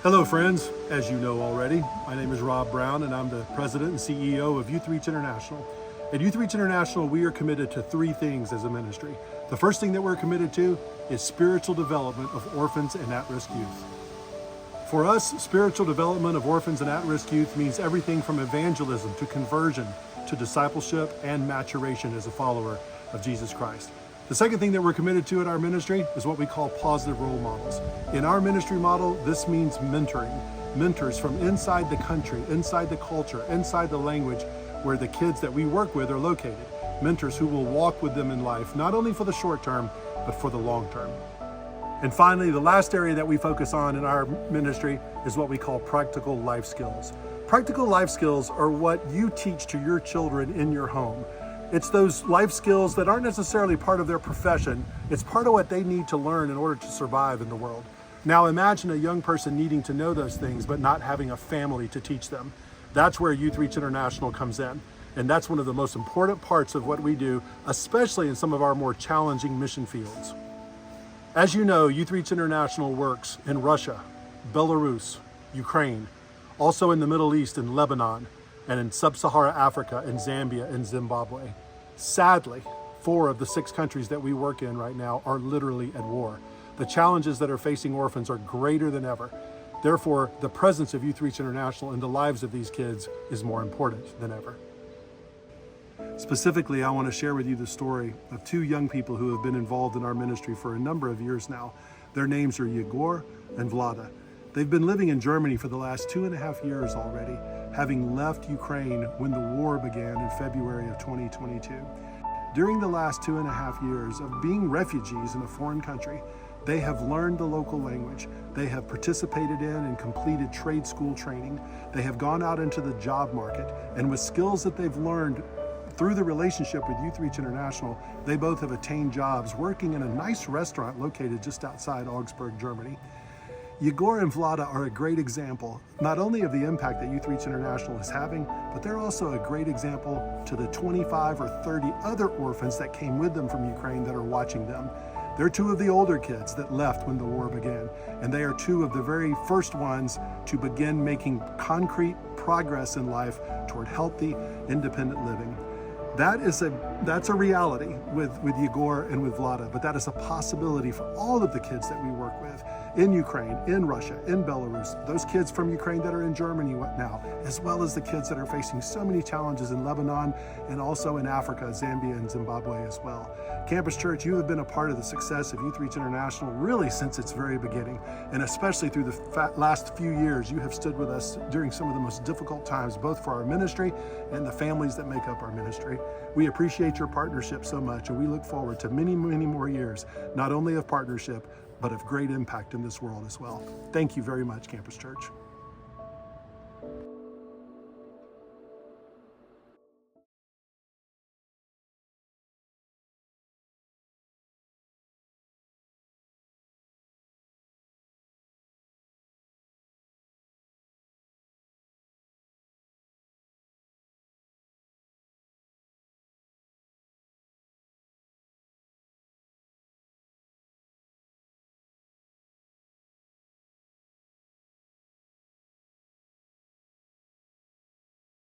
Hello friends, as you know already, my name is Rob Brown and I'm the President and CEO of YouthReach International. At YouthReach International, we are committed to three things as a ministry. The first thing that we're committed to is spiritual development of orphans and at-risk youth. For us, spiritual development of orphans and at-risk youth means everything from evangelism to conversion to discipleship and maturation as a follower of Jesus Christ. The second thing that we're committed to at our ministry is what we call positive role models. In our ministry model, this means mentoring. Mentors from inside the country, inside the culture, inside the language where the kids that we work with are located. Mentors who will walk with them in life, not only for the short term, but for the long term. And finally, the last area that we focus on in our ministry is what we call practical life skills. Practical life skills are what you teach to your children in your home. It's those life skills that aren't necessarily part of their profession. It's part of what they need to learn in order to survive in the world. Now imagine a young person needing to know those things, but not having a family to teach them. That's where YouthReach International comes in. And that's one of the most important parts of what we do, especially in some of our more challenging mission fields. As you know, YouthReach International works in Russia, Belarus, Ukraine, also in the Middle East in Lebanon, and in sub-Saharan Africa, in Zambia, and Zimbabwe. Sadly, 4 of the 6 countries that we work in right now are literally at war. The challenges that are facing orphans are greater than ever. Therefore, the presence of YouthReach International in the lives of these kids is more important than ever. Specifically, I want to share with you the story of 2 young people who have been involved in our ministry for a number of years now. Their names are Igor and Vlada. They've been living in Germany for the last 2.5 years already, having left Ukraine when the war began in February of 2022. During the last 2.5 years of being refugees in a foreign country, they have learned the local language. They have participated in and completed trade school training. They have gone out into the job market, and with skills that they've learned through the relationship with YouthReach International, they both have attained jobs working in a nice restaurant located just outside Augsburg, Germany. Igor and Vlada are a great example, not only of the impact that YouthReach International is having, but they're also a great example to the 25 or 30 other orphans that came with them from Ukraine that are watching them. They're 2 of the older kids that left when the war began, and they are 2 of the very first ones to begin making concrete progress in life toward healthy, independent living. That's a reality with Igor and with Vlada, but that is a possibility for all of the kids that we work with in Ukraine, in Russia, in Belarus, those kids from Ukraine that are in Germany now, as well as the kids that are facing so many challenges in Lebanon and also in Africa, Zambia and Zimbabwe as well. Campus Church, you have been a part of the success of YouthReach International really since its very beginning, and especially through the last few years, you have stood with us during some of the most difficult times, both for our ministry and the families that make up our ministry. We appreciate your partnership so much, and we look forward to many, many more years, not only of partnership, but of great impact in this world as well. Thank you very much, Campus Church.